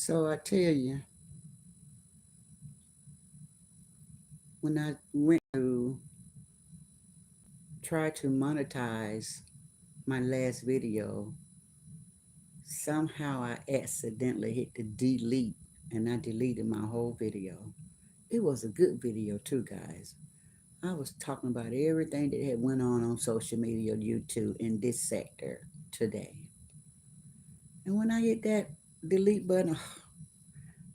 So I tell you, when I went to try to monetize my last video, somehow I accidentally hit the delete and I deleted my whole video. It was a good video too, guys. I was talking about everything that had went on social media, YouTube in this sector today. And when I hit that delete button,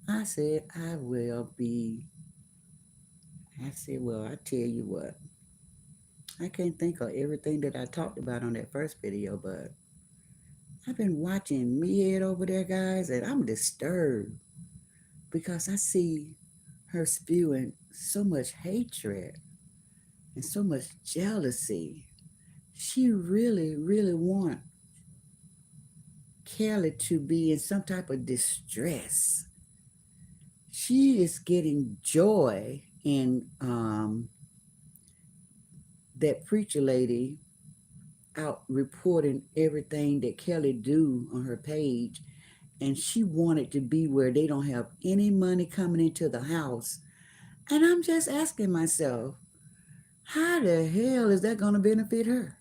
I said, I will be. I said, well, I tell you what, I can't think of everything that I talked about on that first video, but I've been watching Meathead over there, guys, and I'm disturbed because I see her spewing so much hatred and so much jealousy. She really, really wants Kelly to be in some type of distress. She is getting joy in that preacher lady out reporting everything that Kelly do on her page, and she wanted to be where they don't have any money coming into the house. And I'm just asking myself, how the hell is that going to benefit her?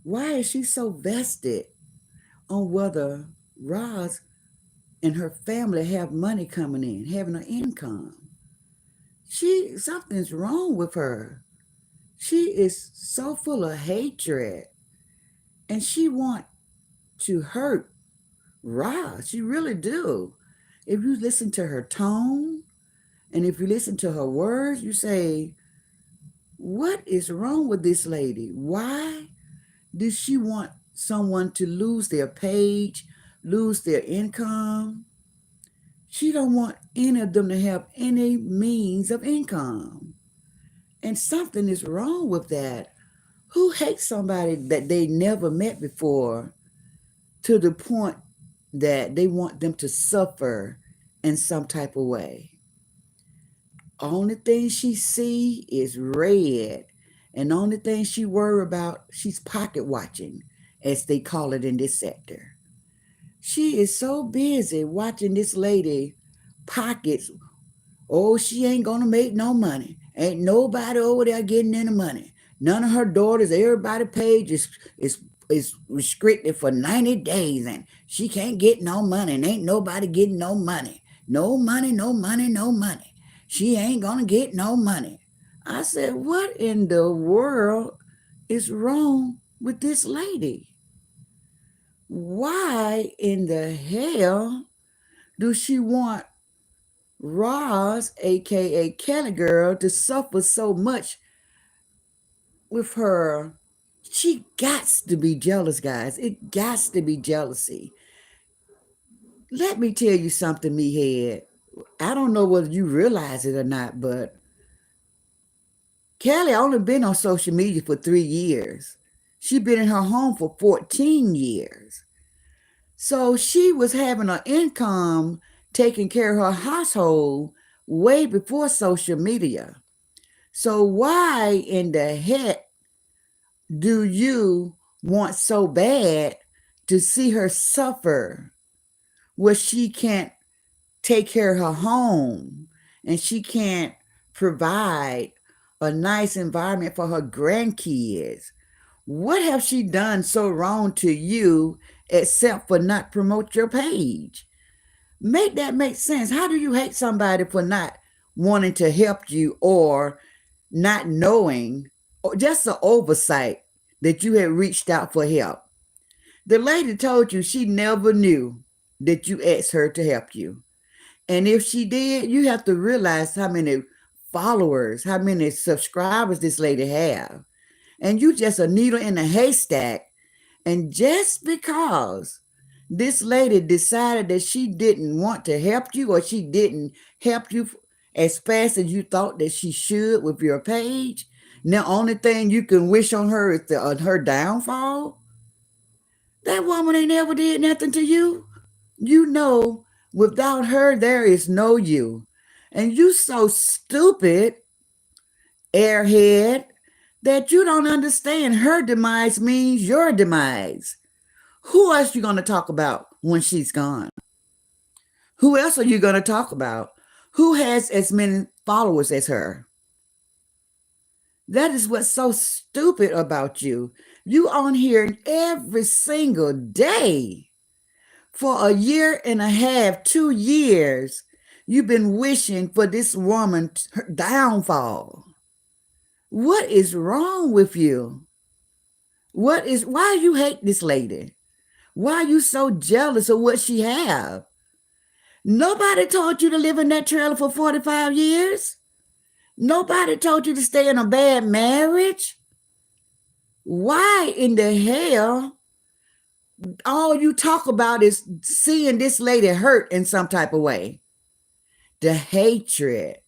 Why is she so vested on whether Roz and her family have money coming in, having an income? Something's wrong with her. She is so full of hatred, and she want to hurt Roz. She really do. If you listen to her tone and if you listen to her words, you say, what is wrong with this lady? Why does she want someone to lose their page, lose their income? She don't want any of them to have any means of income. And something is wrong with that. Who hates somebody that they never met before to the point that they want them to suffer in some type of way? Only thing she see is red. And the only thing she worry about, she's pocket watching, as they call it in this sector. She is so busy watching this lady pockets. Oh, she ain't gonna make no money. Ain't nobody over there getting any money. None of her daughters, everybody page is restricted for 90 days, and she can't get no money, and ain't nobody getting no money. No money, no money, no money. She ain't gonna get no money. I said, what in the world is wrong with this lady? Why in the hell do she want Roz, aka Kelly Girl, to suffer so much with her? She gots to be jealous, guys. It gots to be jealousy. Let me tell you something, Meathead. I don't know whether you realize it or not, but Kelly only been on social media for 3 years. She been in her home for 14 years. So she was having an income taking care of her household way before social media. So why in the heck do you want so bad to see her suffer where she can't take care of her home and she can't provide a nice environment for her grandkids? What have she done so wrong to you except for not promote your page? Make that make sense. How do you hate somebody for not wanting to help you or not knowing, or just an oversight that you had reached out for help? The lady told you she never knew that you asked her to help you. And if she did, you have to realize how many followers, how many subscribers this lady have. And you just a needle in a haystack. And just because this lady decided that she didn't want to help you, or she didn't help you as fast as you thought that she should with your page, now only thing you can wish on her is her downfall. That woman ain't ever did nothing to you. You know, without her, there is no you. And you so stupid, airhead, that you don't understand her demise means your demise. Who else you going to talk about when she's gone? Who else are you going to talk about? Who has as many followers as her? That is what's so stupid about you. You on here every single day for a year and a half, 2 years. You've been wishing for this woman's downfall. What is wrong with you? Why you hate this lady? Why are you so jealous of what she have? Nobody told you to live in that trailer for 45 years. Nobody told you to stay in a bad marriage. Why in the hell all you talk about is seeing this lady hurt in some type of way? The hatred,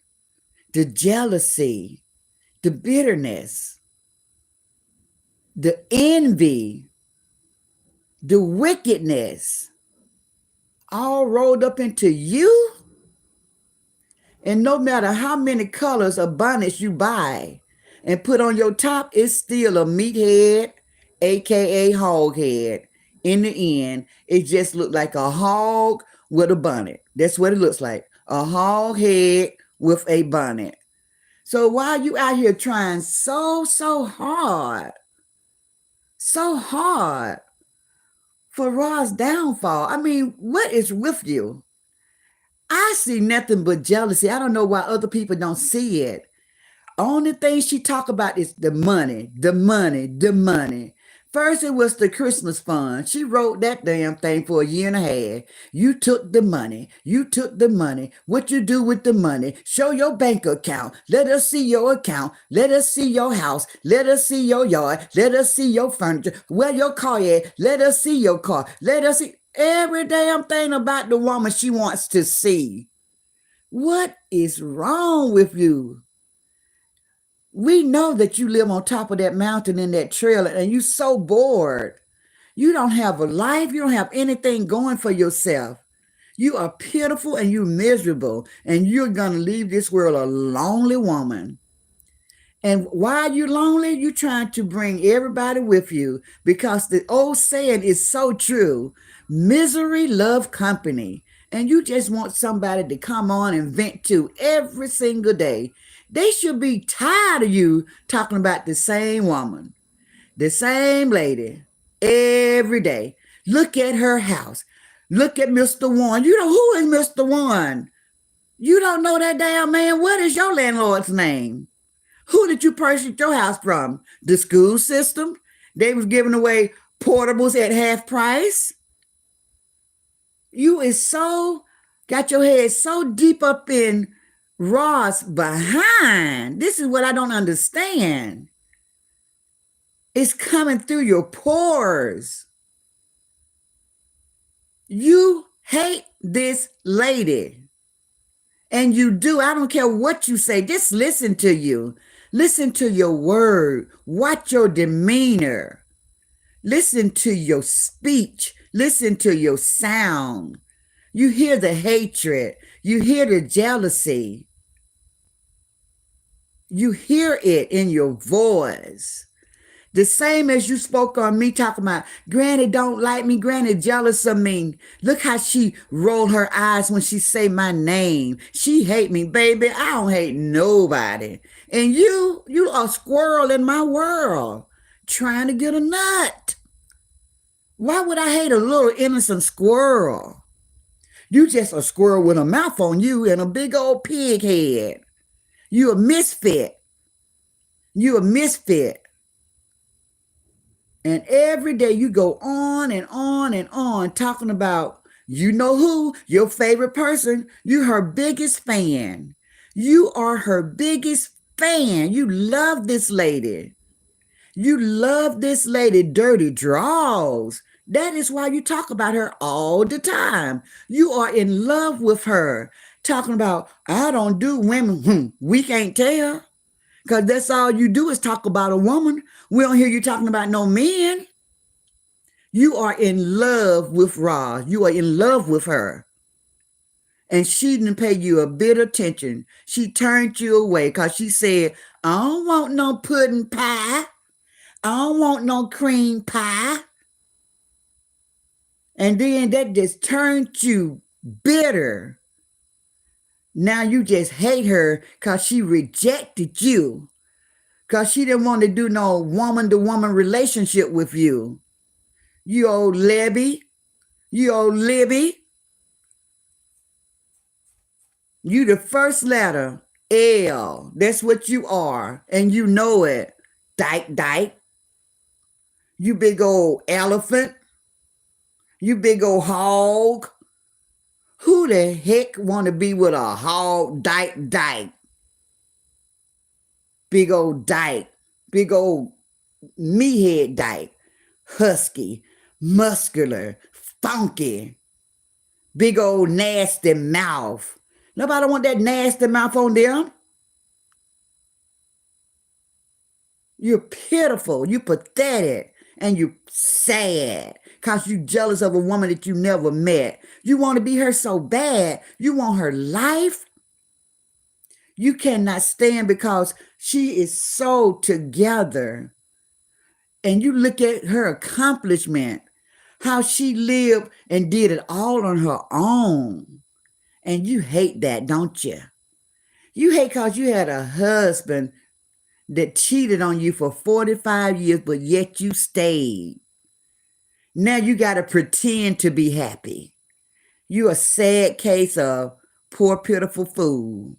the jealousy, the bitterness, the envy, the wickedness, all rolled up into you. And no matter how many colors of bonnets you buy and put on your top, it's still a meathead, aka hog head. In the end, it just looked like a hog with a bonnet. That's what it looks like. A hog head with a bonnet. So why are you out here trying so hard for Ra's downfall? I mean, what is with you? I see nothing but jealousy. I don't know why other people don't see it. Only thing she talk about is the money, the money, the money. First, it was the Christmas fund. She wrote that damn thing for a year and a half. You took the money. You took the money. What you do with the money? Show your bank account. Let us see your account. Let us see your house. Let us see your yard. Let us see your furniture. Where your car at? Let us see your car. Let us see every damn thing about the woman she wants to see. What is wrong with you? We know that you live on top of that mountain in that trailer and you're so bored. You don't have a life. You don't have anything going for yourself. You are pitiful and you're miserable, and you're going to leave this world a lonely woman. And why are you lonely? You're trying to bring everybody with you, because the old saying is so true. Misery loves company. And you just want somebody to come on and vent to every single day. They should be tired of you talking about the same woman, the same lady, every day. Look at her house. Look at Mr. One. You know, who is Mr. One? You don't know that damn man. What is your landlord's name? Who did you purchase your house from? The school system? They was giving away portables at half price. You is so, got your head so deep up in Ra's behind. This is what I don't understand. It's coming through your pores. You hate this lady. And you do. I don't care what you say. Just listen to you. Listen to your word. Watch your demeanor. Listen to your speech. Listen to your sound. You hear the hatred. You hear the jealousy. You hear it in your voice. The same as you spoke on me talking about, Granny don't like me, Granny jealous of me. Look how she roll her eyes when she say my name. She hate me, baby. I don't hate nobody. And you are a squirrel in my world trying to get a nut. Why would I hate a little innocent squirrel? You just a squirrel with a mouth on you and a big old pig head. You a misfit. You a misfit. And every day you go on and on and on talking about, you know who, your favorite person. You're her biggest fan. You are her biggest fan. You love this lady. You love this lady, dirty draws. That is why you talk about her all the time. You are in love with her. Talking about, I don't do women. We can't tell. Because that's all you do is talk about a woman. We don't hear you talking about no men. You are in love with Ra. You are in love with her. And she didn't pay you a bit of attention. She turned you away because she said, I don't want no pudding pie. I don't want no cream pie. And then that just turned you bitter. Now you just hate her because she rejected you. Because she didn't want to do no woman-to-woman relationship with you. You old Libby. You old Libby. You the first letter, L. That's what you are. And you know it. Dyke, dyke. You big old elephant. You big old hog. Who the heck want to be with a hog? Dyke, dyke. Big old dyke. Big old meathead dyke. Husky. Muscular. Funky. Big old nasty mouth. Nobody want that nasty mouth on them. You're pitiful. You pathetic. And you sad. Because you jealous of a woman that you never met. You want to be her so bad. You want her life. You cannot stand because she is so together. And you look at her accomplishment. How she lived and did it all on her own. And you hate that, don't you? You hate because you had a husband that cheated on you for 45 years, but yet you stayed. Now you got to pretend to be happy. You a sad case of poor, pitiful fool.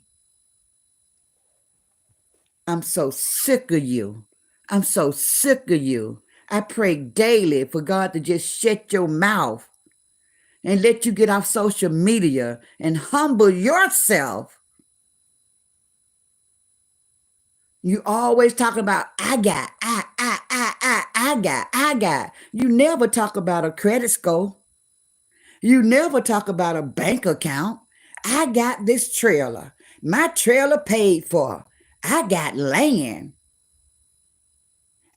I'm so sick of you. I'm so sick of you. I pray daily for God to just shut your mouth and let you get off social media and humble yourself. You always talking about, I got. You never talk about a credit score. You never talk about a bank account. I got this trailer. My trailer paid for. I got land.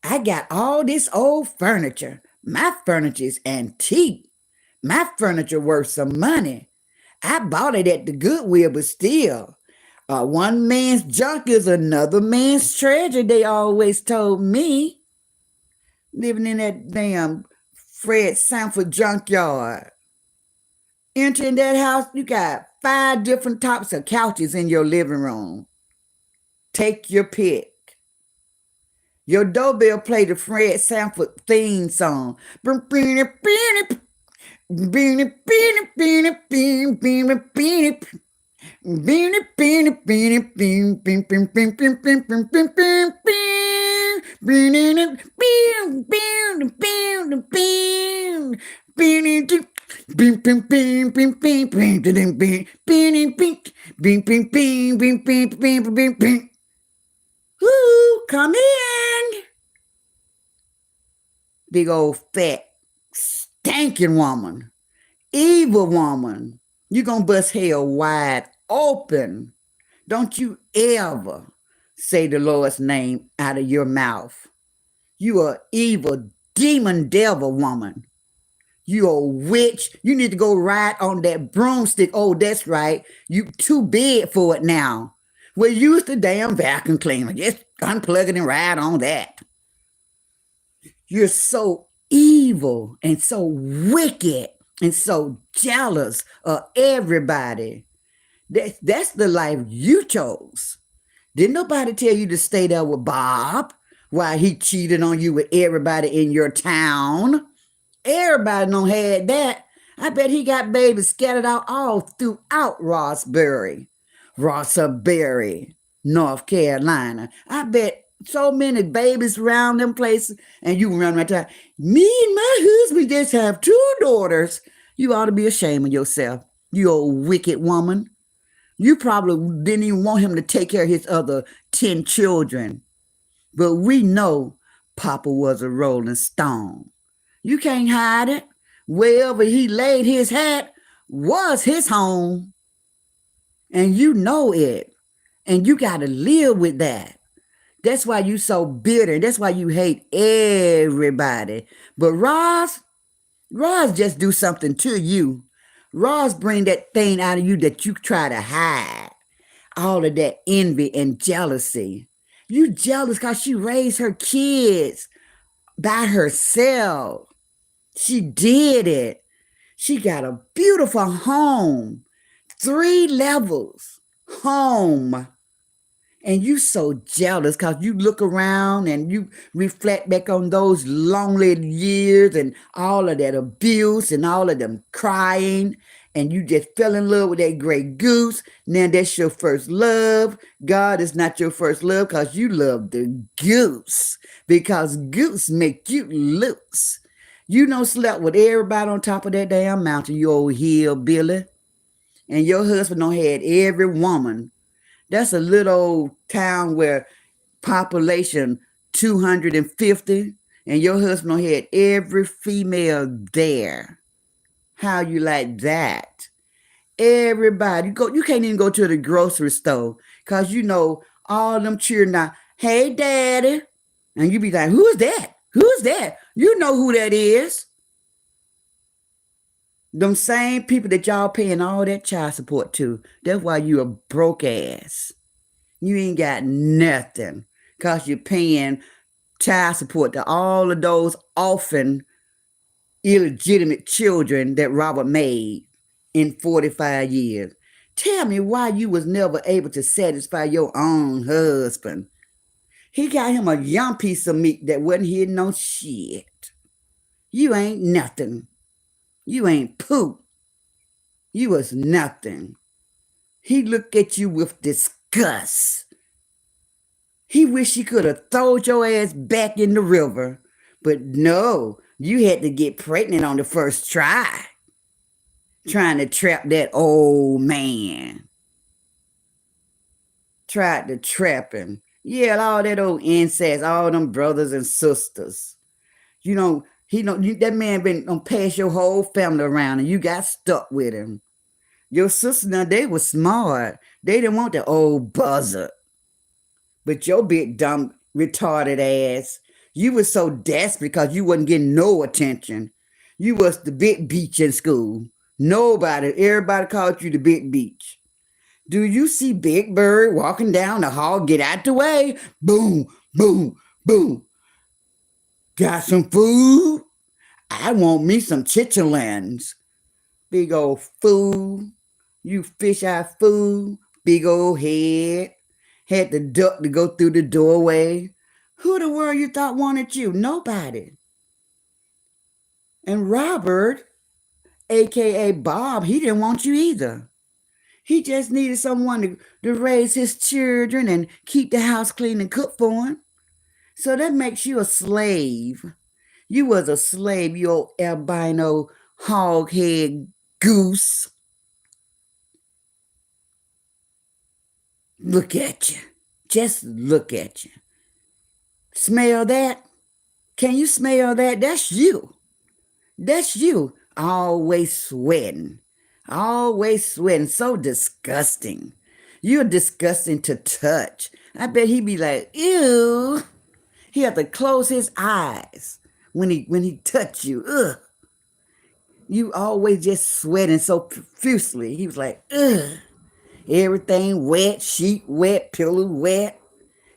I got all this old furniture. My furniture is antique. My furniture worth some money. I bought it at the Goodwill, but still, one man's junk is another man's treasure, they always told me. Living in that damn Fred Sanford junkyard. Entering that house, you got 5 different types of couches in your living room. Take your pick. Your doorbell played the Fred Sanford theme song. Woo, come in. Big old fat stinking woman, evil woman. You gonna bust hell wide open. Don't you ever say the Lord's name out of your mouth. You a evil demon devil woman. You a witch. You need to go ride on that broomstick. Oh, that's right. You too big for it now. Well, use the damn vacuum cleaner. Just unplug it and ride on that. You're so evil and so wicked and so jealous of everybody. That's the life you chose. Didn't nobody tell you to stay there with Bob while he cheated on you with everybody in your town? Everybody done had that. I bet he got babies scattered out all throughout Rossbury, North Carolina. I bet so many babies around them places, and you run right there. Me and my husband just have 2 daughters. You ought to be ashamed of yourself, you old wicked woman. You probably didn't even want him to take care of his other 10 children. But we know Papa was a rolling stone. You can't hide it. Wherever he laid his hat was his home. And you know it. And you got to live with that. That's why you so bitter. That's why you hate everybody. But Roz just do something to you. Roz bring that thing out of you that you try to hide. All of that envy and jealousy. You jealous because she raised her kids by herself. She did it. She got a beautiful home, 3 levels, home. And you so jealous because you look around and you reflect back on those lonely years and all of that abuse and all of them crying, and you just fell in love with that great goose. Now that's your first love. God is not your first love because you love the goose, because goose make you loose. You don't slept with everybody on top of that damn mountain, you old hillbilly. And your husband don't had every woman. That's a little town where population 250, and your husband had every female there. How you like that? Everybody, you can't even go to the grocery store because you know all them cheering out, hey daddy. And you be like, who's that? Who's that? You know who that is. Them same people that y'all paying all that child support to. That's why you a broke ass. You ain't got nothing because you're paying child support to all of those orphan, illegitimate children that Robert made in 45 years. Tell me why you was never able to satisfy your own husband. He got him a young piece of meat that wasn't hitting no shit. You ain't nothing. You ain't poop. You was nothing. He looked at you with disgust. He wished he could have thrown your ass back in the river. But no, you had to get pregnant on the first try. Trying to trap that old man. Tried to trap him. Yeah, all that old incest, all them brothers and sisters. You know, that man been gonna pass your whole family around and you got stuck with him. Your sisters now, they were smart. They didn't want the old buzzard. But your big dumb retarded ass, you was so desperate because you wasn't getting no attention. You was the big beach in school. Everybody called you the big beach. Do you see Big Bird walking down the hall? Get out the way. Boom, boom, boom. Got some food? I want me some chitterlings. Big old fool. You fish-eye fool. Big old head. Had to duck to go through the doorway. Who the world you thought wanted you? Nobody. And Robert, a.k.a. Bob, he didn't want you either. He just needed someone to raise his children and keep the house clean and cook for him. So that makes you a slave. You was a slave, you old albino hog-head goose. Look at you. Just look at you. Smell that? Can you smell that? That's you. That's you. Always sweating. Always sweating. So disgusting. You're disgusting to touch. I bet he'd be like, ew. He had to close his eyes when he touched you. Ugh. You always just sweating so profusely. He was like, ugh. Everything wet, sheet wet, pillow wet,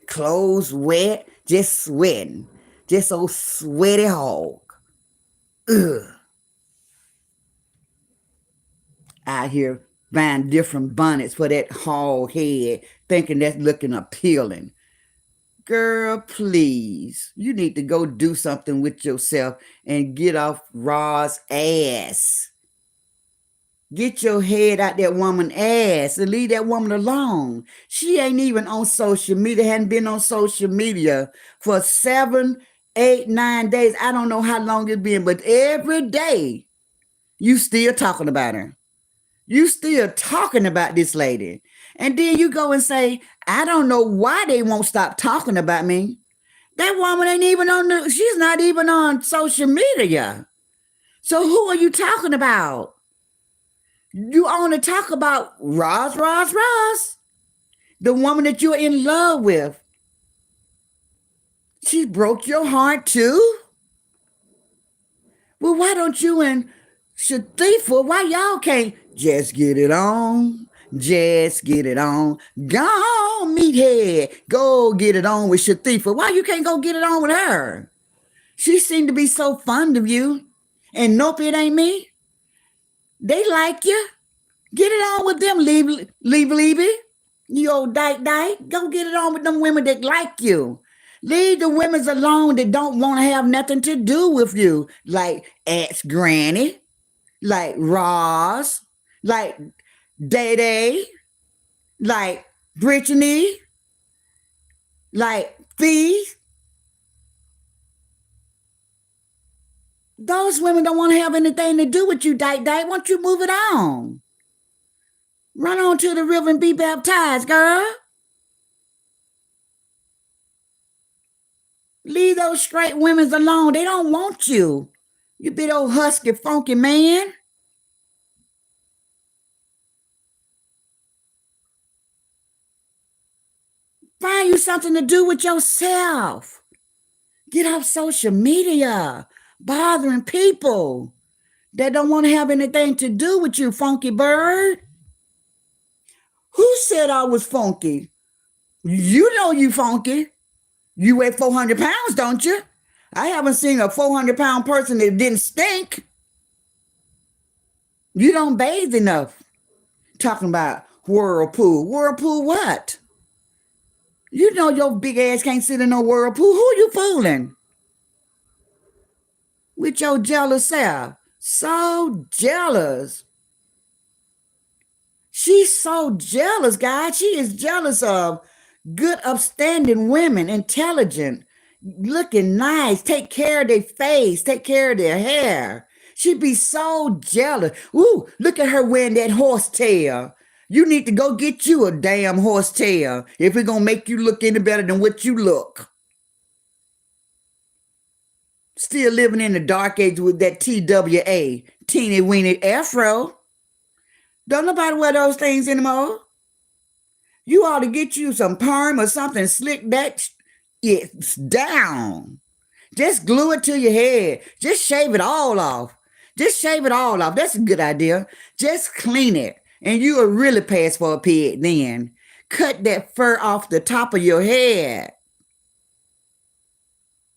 clothes wet, just sweating. Just so sweaty hog. Ugh. Out here buying different bonnets for that hog head, thinking that's looking appealing. Girl, please. You need to go do something with yourself and get off Ra's ass. Get your head out that woman's ass and leave that woman alone. She ain't even on social media, hadn't been on social media for 7, 8, 9 days. I don't know how long it's been, but every day you still talking about her. You still talking about this lady. And then you go and say, I don't know why they won't stop talking about me. That woman ain't even she's not even on social media. So who are you talking about? You only talk about Roz, the woman that you're in love with. She broke your heart too? Well, why don't you and Shatifa, why y'all can't just get it on? Just get it on. Go on, Meathead. Go get it on with Shatifa. Why you can't go get it on with her? She seemed to be so fond of you. And nope, it ain't me. They like you. Get it on with them, leave. You old dyke. Go get it on with them women that like you. Leave the women alone that don't want to have nothing to do with you, like Aunt's Granny, like Ross, like Day Day, like Brittany, like Fee. Those women don't want to have anything to do with you, dyke. Why don't you move it on? Run on to the river and be baptized, girl. Leave those straight women alone. They don't want you. You big old husky, funky man. Find you something to do with yourself. Get off social media, bothering people that don't want to have anything to do with you, funky bird. Who said I was funky? You know you funky. You weigh 400 pounds, don't you? I haven't seen a 400-pound person that didn't stink. You don't bathe enough. Talking about whirlpool. Whirlpool what? You know your big ass can't sit in no whirlpool. Who you fooling? With your jealous self. So jealous. She's so jealous, guys. She is jealous of good, upstanding women, intelligent, looking nice, take care of their face, take care of their hair. She'd be so jealous. Ooh, look at her wearing that horse tail. You need to go get you a damn horse tail if it's going to make you look any better than what you look. Still living in the dark age with that TWA, teeny weeny afro. Don't nobody wear those things anymore. You ought to get you some perm or something, slick that it's down. Just glue it to your head. Just shave it all off. Just shave it all off. That's a good idea. Just clean it. And you will really pass for a pig then. Cut that fur off the top of your head.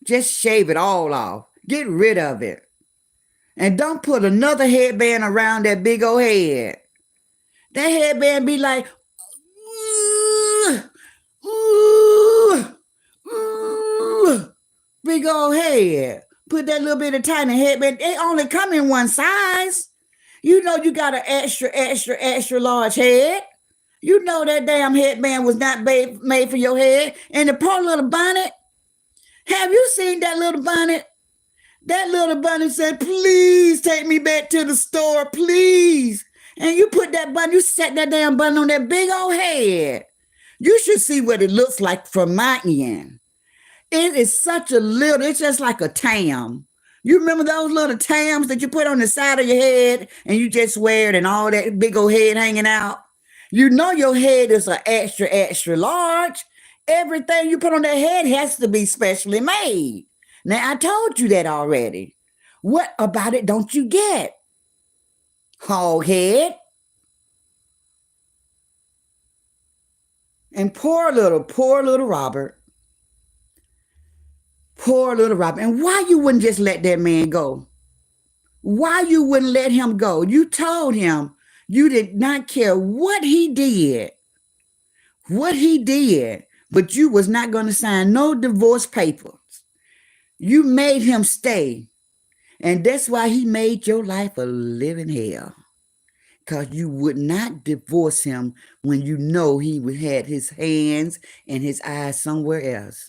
Just shave it all off. Get rid of it. And don't put another headband around that big old head. That headband be like, big old head. Put that little bit of tiny headband. They only come in one size. You know you got an extra large head. You know that damn headband was not made for your head. And the poor little bonnet. Have you seen that little bonnet? That little bonnet said, please take me back to the store, please. And you put that bun, you set that damn bun on that big old head. You should see what it looks like from my end. It is such a little, it's just like a tam. You remember those little tams that you put on the side of your head and you just wear it and all that big old head hanging out? You know your head is an extra large. Everything you put on that head has to be specially made. Now, I told you that already. What about it don't you get? Hog head. And poor little Robert. Poor little Robert. And why you wouldn't just let that man go? Why you wouldn't let him go? You told him you did not care what he did. What he did. But you was not going to sign no divorce papers. You made him stay. And that's why he made your life a living hell. Because you would not divorce him when you know he had his hands and his eyes somewhere else.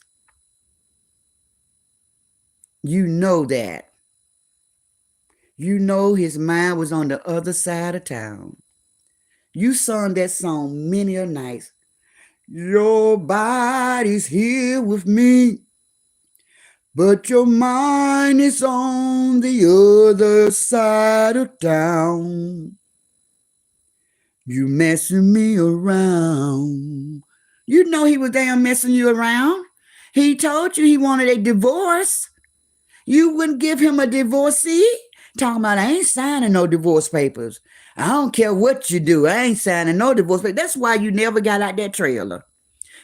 You know that. You know his mind was on the other side of town. You sung that song many a nights. Your body's here with me, but your mind is on the other side of town. You messing me around. You know he was damn messing you around. He told you he wanted a divorce. You wouldn't give him a divorcee? Talking about, I ain't signing no divorce papers. I don't care what you do. I ain't signing no divorce papers. That's why you never got out that trailer.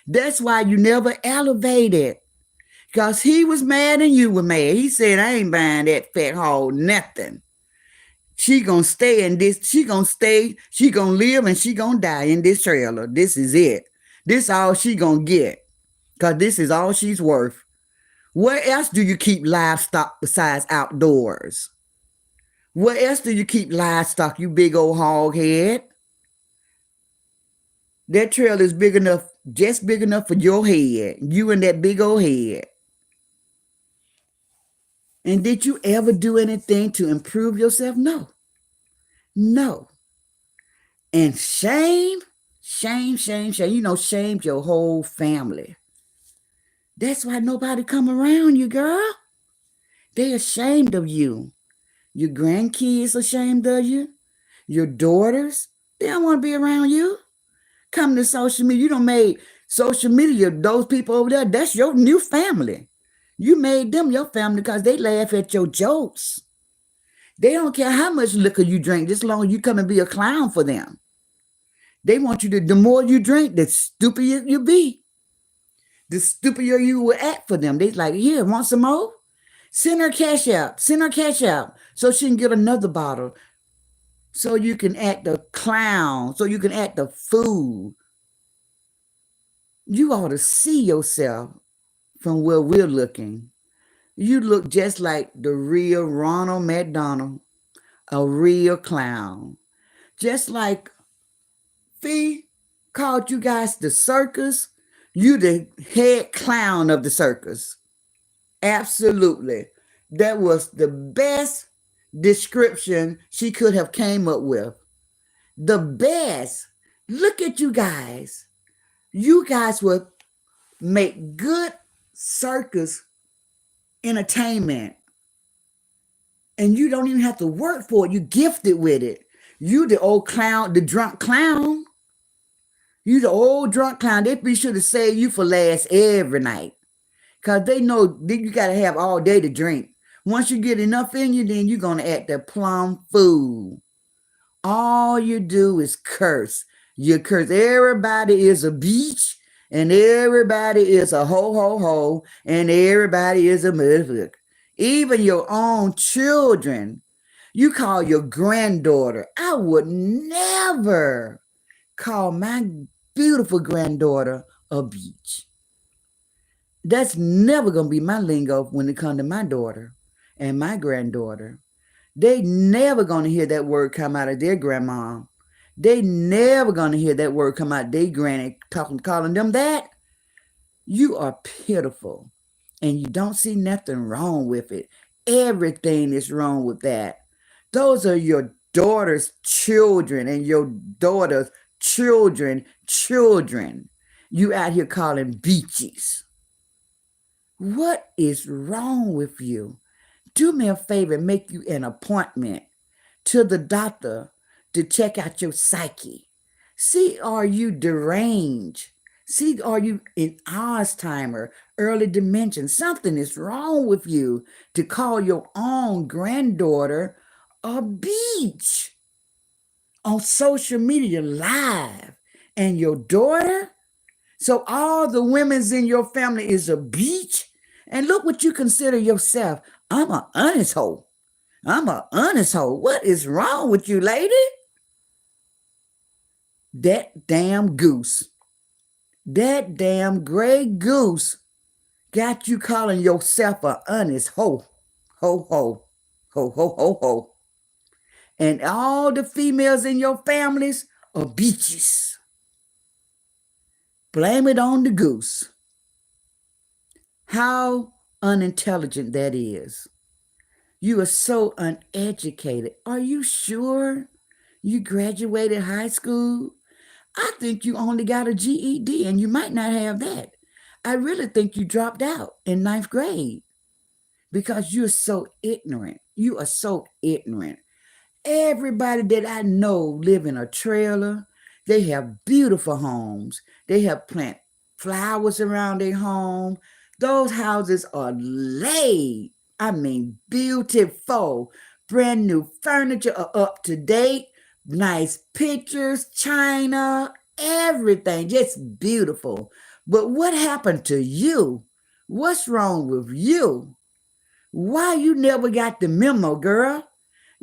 That's why you never elevated. Because he was mad and you were mad. He said, I ain't buying that fat hog nothing. She gonna stay in this. She gonna stay. She gonna live and she gonna die in this trailer. This is it. This all she gonna get. Cause this is all she's worth. Where else do you keep livestock besides outdoors? Where else do you keep livestock, you big old hog head? That trailer is big enough, just big enough for your head. You and that big old head. And did you ever do anything to improve yourself? No. No. And shame, shame, shame, shame. You know, shamed your whole family. That's why nobody come around you, girl. They ashamed of you. Your grandkids ashamed of you. Your daughters, they don't want to be around you. Come to social media. You don't made social media, those people over there, that's your new family. You made them your family because they laugh at your jokes. They don't care how much liquor you drink, just as long as you come and be a clown for them. They want you to, the more you drink, the stupider you be. The stupider you will act for them. They like, here, want some more? Send her cash out. Send her cash out so she can get another bottle. So you can act the clown. So you can act the fool. You ought to see yourself from where we're looking. You look just like the real Ronald McDonald, a real clown. Just like Fee called you guys the circus, you the head clown of the circus. Absolutely. That was the best description she could have came up with. The best. Look at you guys. You guys would make good circus entertainment. And you don't even have to work for it. You gifted with it. You the old clown, the drunk clown. You the old drunk clown. They be sure to save you for last every night. Because they know you got to have all day to drink. Once you get enough in you, then you're going to act the plum fool. All you do is curse. You curse. Everybody is a beach, and everybody is a ho, ho, ho, and everybody is a motherfucker. Even your own children. You call your granddaughter. I would never call my beautiful granddaughter a beach. That's never going to be my lingo when it comes to my daughter and my granddaughter. They never going to hear that word come out of their grandma. They never going to hear that word come out of their granny calling them that. You are pitiful, and you don't see nothing wrong with it. Everything is wrong with that. Those are your daughter's children and your daughter's children. You out here calling beaches. What is wrong with you? Do me a favor, make you an appointment to the doctor to check out your psyche. See, are you deranged? See, are you in Alzheimer, early dementia? Something is wrong with you to call your own granddaughter a beach on social media live. And your daughter? So all the women's in your family is a beach? And look what you consider yourself. I'm an honest hoe. I'm an honest hoe. What is wrong with you, lady? That damn goose. That damn gray goose got you calling yourself an honest hoe. Ho, ho. Ho, ho, ho, ho. And all the females in your families are beaches. Blame it on the goose. How unintelligent that is. You are so uneducated. Are you sure you graduated high school? I think you only got a GED, and you might not have that. I really think you dropped out in 9th grade because you're so ignorant. You are so ignorant. Everybody that I know live in a trailer. They have beautiful homes. They have plant flowers around their home. Those houses are laid. I mean, beautiful. Brand new furniture are up to date. Nice pictures, china, everything. Just beautiful. But what happened to you? What's wrong with you? Why you never got the memo, girl?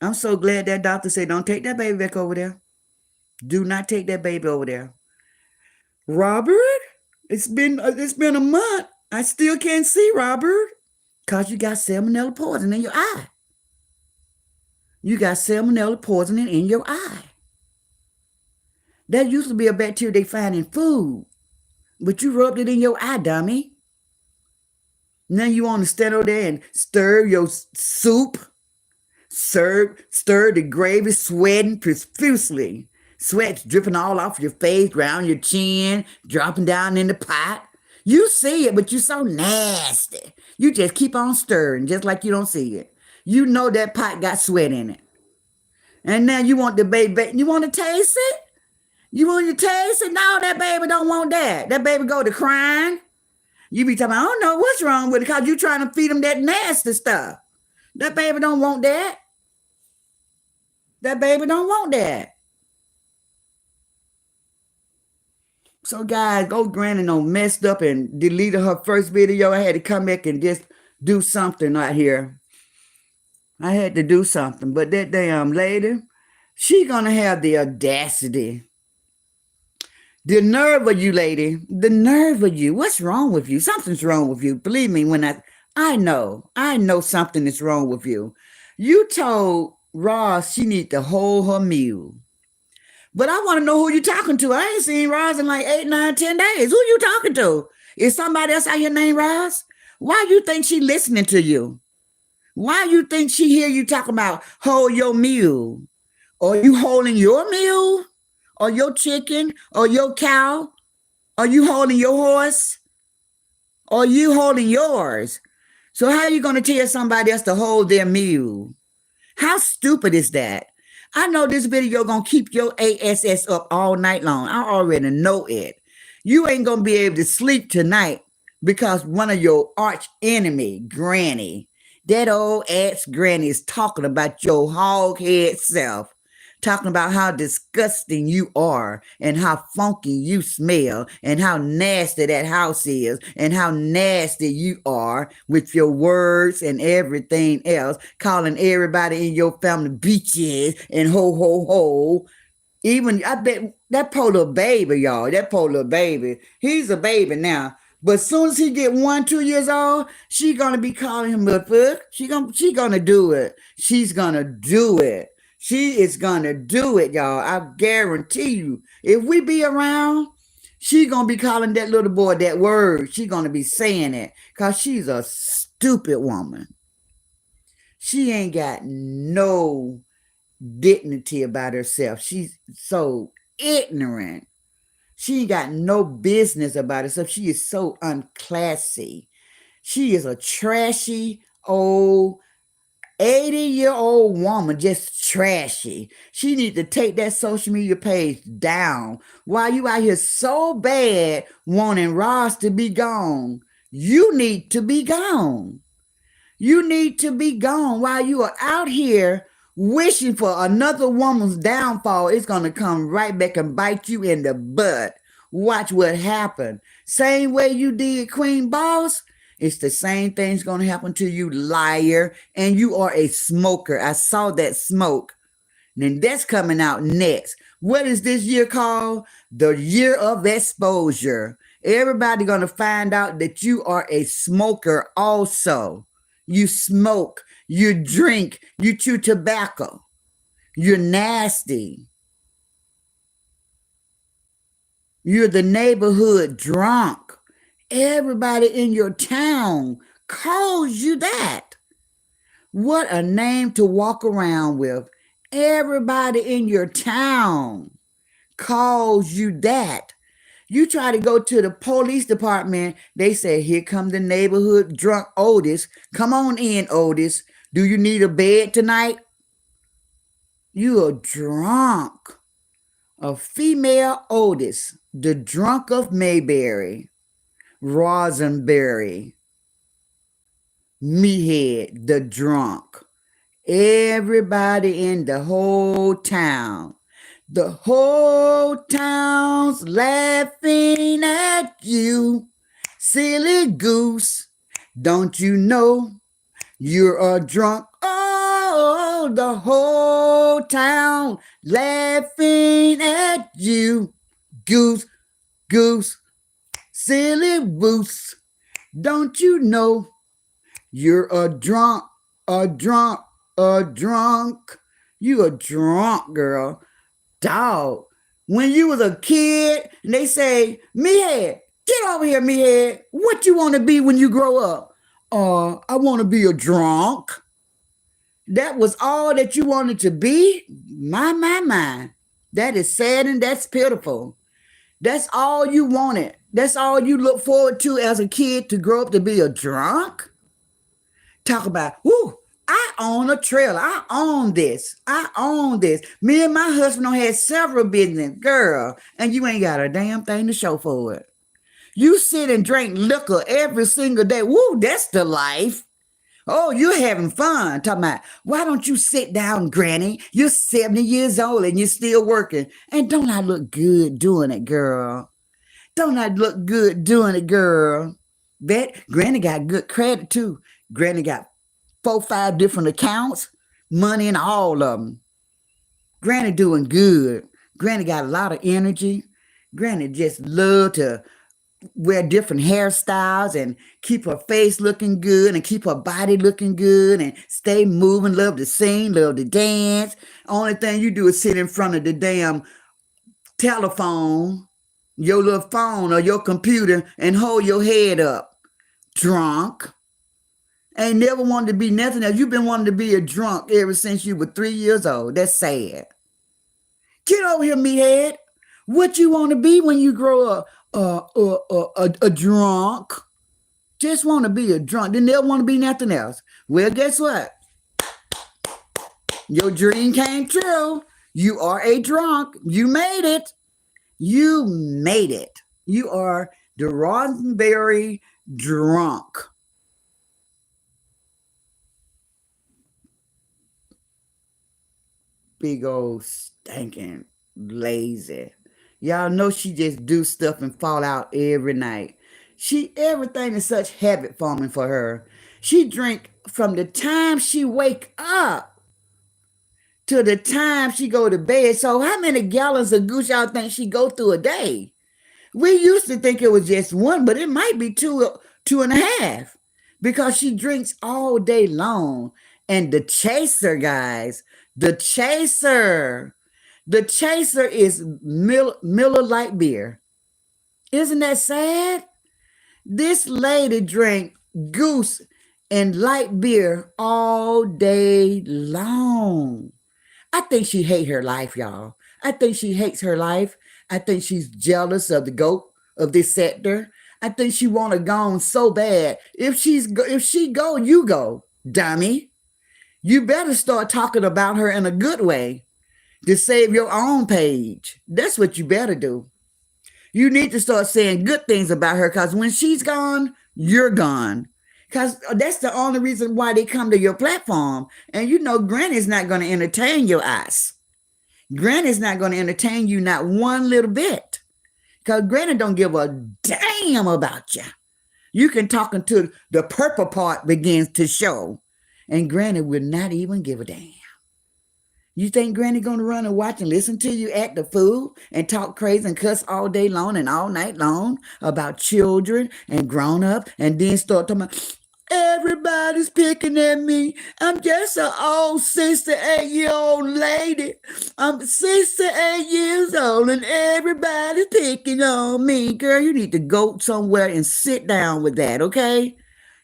I'm so glad that doctor said, don't take that baby back over there. Do not take that baby over there. Robert, it's been a month. I still can't see, Robert. Because you got salmonella poisoning in your eye. You got salmonella poisoning in your eye. That used to be a bacteria they find in food. But you rubbed it in your eye, dummy. Now you want to stand over there and stir your soup. Stir the gravy, sweating profusely. Sweat's dripping all off your face, around your chin, dropping down in the pot. You see it, but you're so nasty. You just keep on stirring, just like you don't see it. You know that pot got sweat in it. And now you want the baby, you want to taste it? You want to taste it? No, that baby don't want that. That baby go to crying. You be talking, I don't know what's wrong with it because you trying to feed them that nasty stuff. That baby don't want that. That baby don't want that. So guys, old granny done messed up and deleted her first video. I had to come back and just do something out here. I had to do something. But that damn lady, she gonna have the audacity. The nerve of you, lady. The nerve of you. What's wrong with you? Something's wrong with you. Believe me, when I know something is wrong with you. You told Ross she need to hold her mule. But I want to know who you talking to. I ain't seen Roz in like 8, 9, 10 days. Who you talking to? Is somebody else out here named Roz? Why you think she listening to you? Why you think she hear you talking about hold your mule? Are you holding your mule? Or your chicken? Or your cow? Are you holding your horse? Or you holding yours? So how are you going to tell somebody else to hold their mule? How stupid is that? I know this video gonna keep your ASS up all night long. I already know it. You ain't gonna be able to sleep tonight because one of your arch enemy, Granny, that old ass Granny is talking about your hog head self, talking about how disgusting you are and how funky you smell and how nasty that house is and how nasty you are with your words and everything else, calling everybody in your family bitches and ho, ho, ho. Even, I bet, that poor little baby, y'all, that poor little baby, he's a baby now. But as soon as he get 1, 2 years old, she gonna be calling him a fuck. She gonna do it. She's gonna do it. She is gonna do it, y'all. I guarantee you. If we be around, she gonna be calling that little boy that word. She gonna be saying it because she's a stupid woman. She ain't got no dignity about herself. She's so ignorant. She ain't got no business about herself. She is so unclassy. She is a trashy old 80-year-old woman, just trashy. She need to take that social media page down. While you out here so bad wanting Ross to be gone, you need to be gone. You need to be gone while you are out here wishing for another woman's downfall. It's going to come right back and bite you in the butt. Watch what happened. Same way you did Queen Boss. It's the same thing's going to happen to you, liar. And you are a smoker. I saw that smoke. And that's coming out next. What is this year called? The year of exposure. Everybody going to find out that you are a smoker also. You smoke, you drink, you chew tobacco. You're nasty. You're the neighborhood drunk. Everybody in your town calls you that. What a name to walk around with. Everybody in your town calls you that. You try to go to the police department, they say, here come the neighborhood drunk Otis. Come on in, Otis. Do you need a bed tonight? You are drunk. A female Otis, the drunk of Mayberry, Rosenberry, Meathead, the drunk. Everybody in the whole town. The whole town's laughing at you, silly goose. Don't you know you're a drunk old Oh, the whole town laughing at you. Goose, goose, silly goose. Don't you know you're a drunk, a drunk, a drunk? You a drunk, girl. Dog. When you was a kid, and they say, Meathead, get over here, Meathead. What you want to be when you grow up? I want to be a drunk. That was all that you wanted to be? My. That is sad and that's pitiful. That's all you wanted. That's all you look forward to as a kid, to grow up to be a drunk? Talk about, whoo, I own a trailer. I own this. I own this. Me and my husband don't had several business, girl, and you ain't got a damn thing to show for it. You sit and drink liquor every single day. Woo, that's the life. Oh, you're having fun. Talking about, why don't you sit down, Granny? You're 70 years old and you're still working. And don't I look good doing it, girl? Don't I look good doing it, girl? Bet Granny got good credit too. Granny got 4, 5 different accounts, money in all of them. Granny doing good. Granny got a lot of energy. Granny just love to wear different hairstyles and keep her face looking good and keep her body looking good and stay moving, love to sing, love to dance. Only thing you do is sit in front of the damn telephone, your little phone or your computer, and hold your head up. Drunk. Ain't never wanted to be nothing else. You've been wanting to be a drunk ever since you were 3 years old. That's sad. Get over here, Meathead. What you want to be when you grow up? A drunk. Just want to be a drunk. Then they'll want to be nothing else. Well, guess what? Your dream came true. You are a drunk. You made it. You made it. You are the Roddenberry drunk. Big old stinking lazy. Y'all know she just do stuff and fall out every night. Everything is such habit forming for her. She drink from the time she wake up to the time she go to bed. So how many gallons of goose y'all think she go through a day? We used to think it was just one, but it might be 2.5, because she drinks all day long. And the chaser, guys, the chaser is Miller Light beer. Isn't that sad? This lady drank goose and light beer all day long. I think she hates her life, y'all. I think she hates her life. I think she's jealous of the goat of this sector. I think she want to go on so bad. If she go, you go, dummy. You better start talking about her in a good way to save your own page. That's what you better do. You need to start saying good things about her, because when she's gone, you're gone. Because that's the only reason why they come to your platform. And you know Granny's not going to entertain your ass. Granny's not going to entertain you not one little bit. Because Granny don't give a damn about you. You can talk until the purple part begins to show. And Granny will not even give a damn. You think Granny gonna run and watch and listen to you act the fool and talk crazy and cuss all day long and all night long about children and grown up, and then start talking about everybody's picking at me? I'm just an old 68-year-old lady. I'm 68 years old and everybody's picking on me. Girl, you need to go somewhere and sit down with that, okay?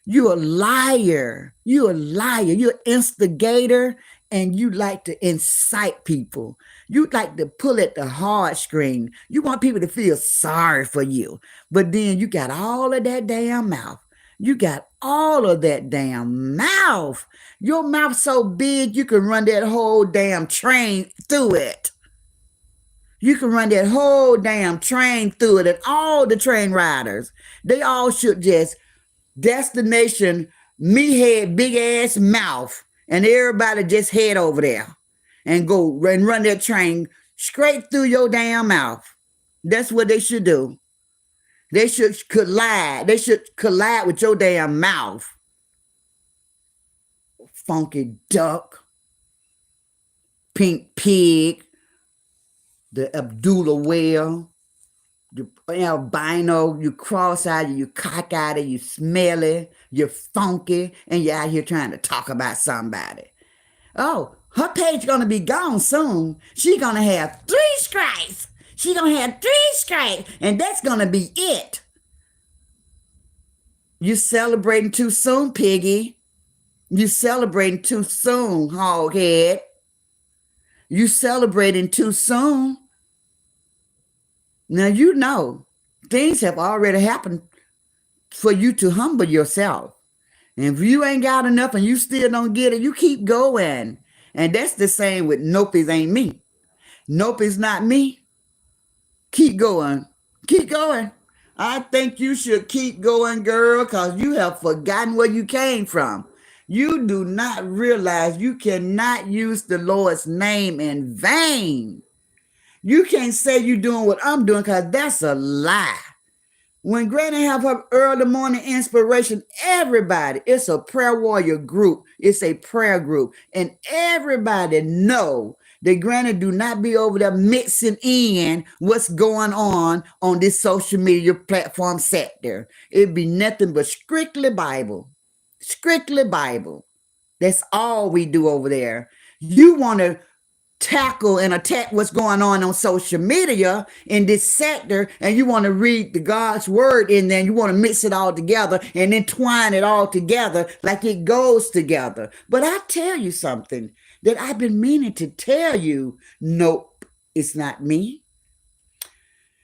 You're a liar. You're a liar. You're an instigator. And you like to incite people. You like to pull at the heartstring. You want people to feel sorry for you. But then you got all of that damn mouth. You got all of that damn mouth. Your mouth so big you can run that whole damn train through it. You can run that whole damn train through it. And all the train riders, they all should just destination Meathead big ass mouth. And everybody just head over there and go and run that train straight through your damn mouth. That's what they should do. They should collide. They should collide with your damn mouth. Funky duck. pink pig, the Abdullah whale, you albino, you cross-eyed, you cockeyed, you smelly, you're funky, and you're out here trying to talk about somebody. Oh, her page gonna be gone soon. She gonna have 3 strikes. She gonna have 3 strikes, and that's gonna be it. You celebrating too soon, piggy. You celebrating too soon, hoghead. You celebrating too soon. Now you know things have already happened for you to humble yourself. And if you ain't got enough and you still don't get it, you keep going. And that's the same with nope, it ain't me. Nope, it's not me. Keep going. Keep going. I think you should keep going, girl, because you have forgotten where you came from. You do not realize you cannot use the Lord's name in vain. You can't say you're doing what I'm doing because that's a lie. When Granny have her early morning inspiration, everybody, it's a prayer warrior group. It's a prayer group. And everybody know that Granny do not be over there mixing in what's going on this social media platform sector. It'd be nothing but strictly Bible. Strictly Bible. That's all we do over there. You want to tackle and attack what's going on social media in this sector, and you want to read the God's word in there, and you want to mix it all together and then twine it all together like it goes together. But I tell you something that I've been meaning to tell you. Nope, it's not me.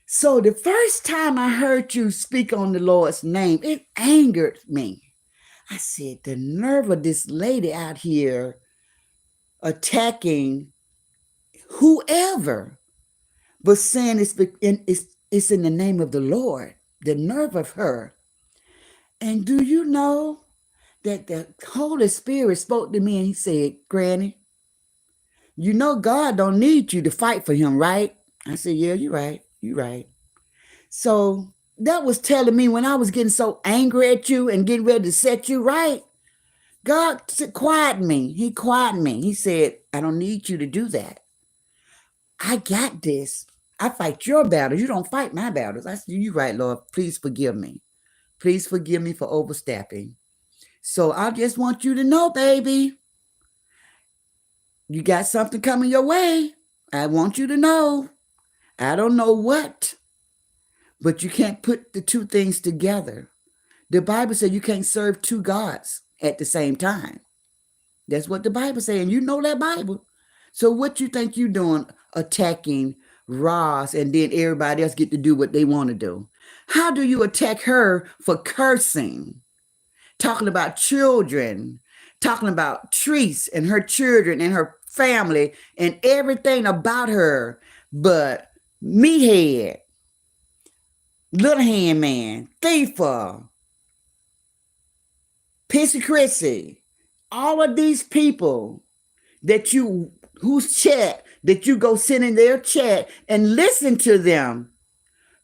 So the first time I heard you speak on the Lord's name, it angered me. I said, the nerve of this lady out here attacking whoever, but saying it's in the name of the Lord. The nerve of her. And do you know that the Holy Spirit spoke to me and he said, Granny, you know God don't need you to fight for him, right? I said, yeah, you're right. You're right. So that was telling me when I was getting so angry at you and getting ready to set you right, God quieted me. He quieted me. He said, I don't need you to do that. I got this. I fight your battles. You don't fight my battles. I said, you're right, Lord. Please forgive me. Please forgive me for overstepping. So I just want you to know, baby, you got something coming your way. I want you to know. I don't know what, but you can't put the two things together. The Bible says you can't serve 2 gods at the same time. That's what the Bible says, and you know that Bible. So what you think you doing attacking Ross and then everybody else get to do what they want to do? How do you attack her for cursing, talking about children, talking about Treese and her children and her family and everything about her, but Meathead, Little Hand Man, Thiefer, Pissy Chrissy, all of these people that whose chat that you go sit in their chat and listen to them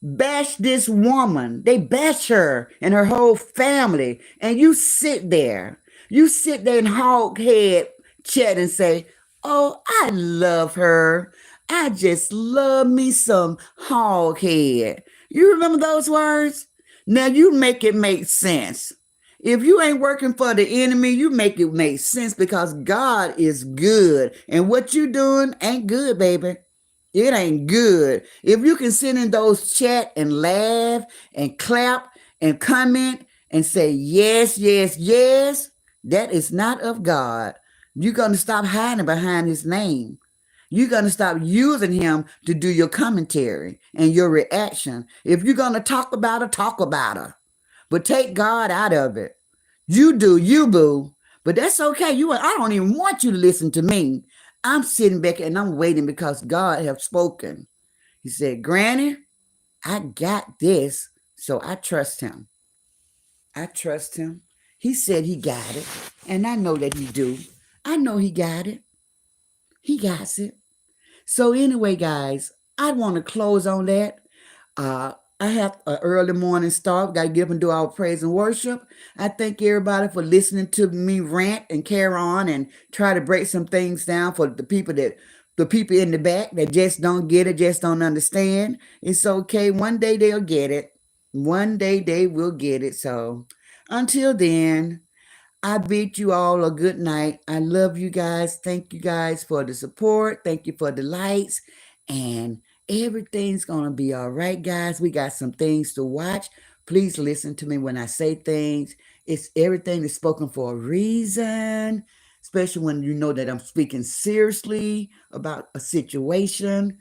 bash this woman. They bash her and her whole family. And you sit there and hog head chat and say, oh, I love her. I just love me some hog head. You remember those words? Now you make it make sense. If you ain't working for the enemy, you make it make sense because God is good. And what you doing ain't good, baby. It ain't good. If you can sit in those chat and laugh and clap and comment and say, yes, yes, yes, that is not of God. You're going to stop hiding behind his name. You're going to stop using him to do your commentary and your reaction. If you're going to talk about her, talk about her. But take God out of it. You do, you boo. But that's okay. I don't even want you to listen to me. I'm sitting back and I'm waiting because God has spoken. He said, Granny, I got this. So I trust him. I trust him. He said he got it. And I know that he do. I know he got it. He got it. So anyway, guys, I want to close on that. I have an early morning start. Got to get up and do our praise and worship. I thank everybody for listening to me rant and carry on and try to break some things down for the people that the people in the back that just don't get it, just don't understand. It's okay. One day they'll get it. One day they will get it. So until then, I bid you all a good night. I love you guys. Thank you guys for the support. Thank you for the lights. And everything's going to be all right, guys. We got some things to watch. Please listen to me when I say things. It's everything is spoken for a reason, especially when you know that I'm speaking seriously about a situation.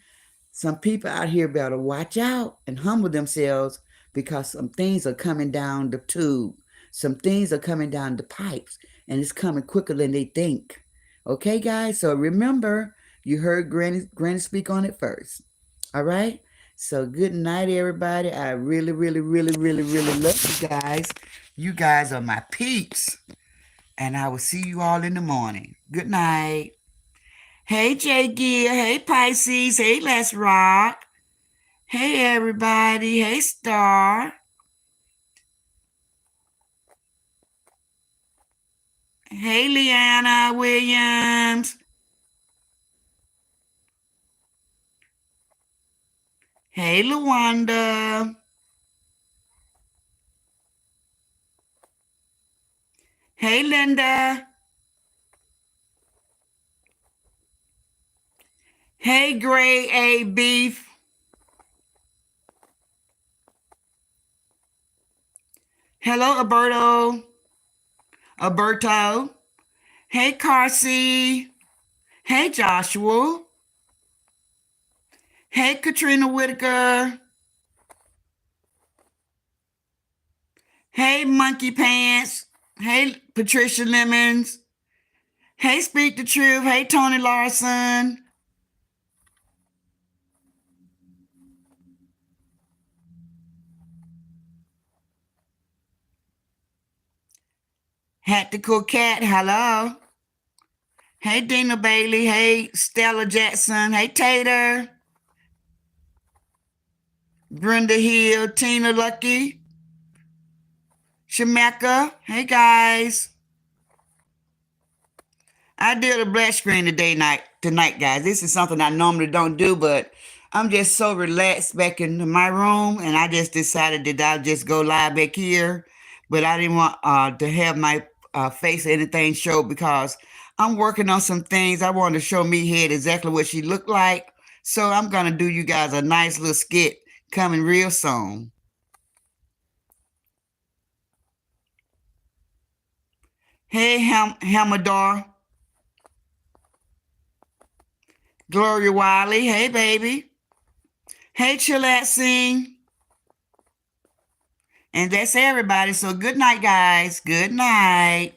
Some people out here better watch out and humble themselves because some things are coming down the tube. Some things are coming down the pipes, and it's coming quicker than they think. Okay, guys? So remember, you heard Granny speak on it first. All right? So good night, everybody. I really, really, really, really, really love you guys. You guys are my peeps. And I will see you all in the morning. Good night. Hey, J Gear. Hey, Pisces. Hey, Let's Rock. Hey, everybody. Hey, Star. Hey, Leanna Williams. Hey, Luanda. Hey, Linda. Hey, Gray A Beef. Hello, Alberto. Hey, Carsey. Hey, Joshua. Hey, Katrina Whitaker. Hey, Monkey Pants. Hey, Patricia Lemons. Hey, Speak the Truth. Hey, Tony Larson. Tactical Cat. Hello. Hey, Dina Bailey. Hey, Stella Jackson. Hey, Tater. Brenda Hill. Tina Lucky. Shameka. Hey, guys. I did a black screen tonight, guys. This is something I normally don't do, but I'm just so relaxed back in my room, and I just decided that I'll just go live back here. But I didn't want to have my face or anything show because I'm working on some things. I wanted to show Meathead exactly what she looked like. So I'm gonna do you guys a nice little skit coming real soon. Hey, Hamadar. Gloria Wiley. Hey, baby. Hey, Chillette Sing. And that's everybody. So good night, guys. Good night.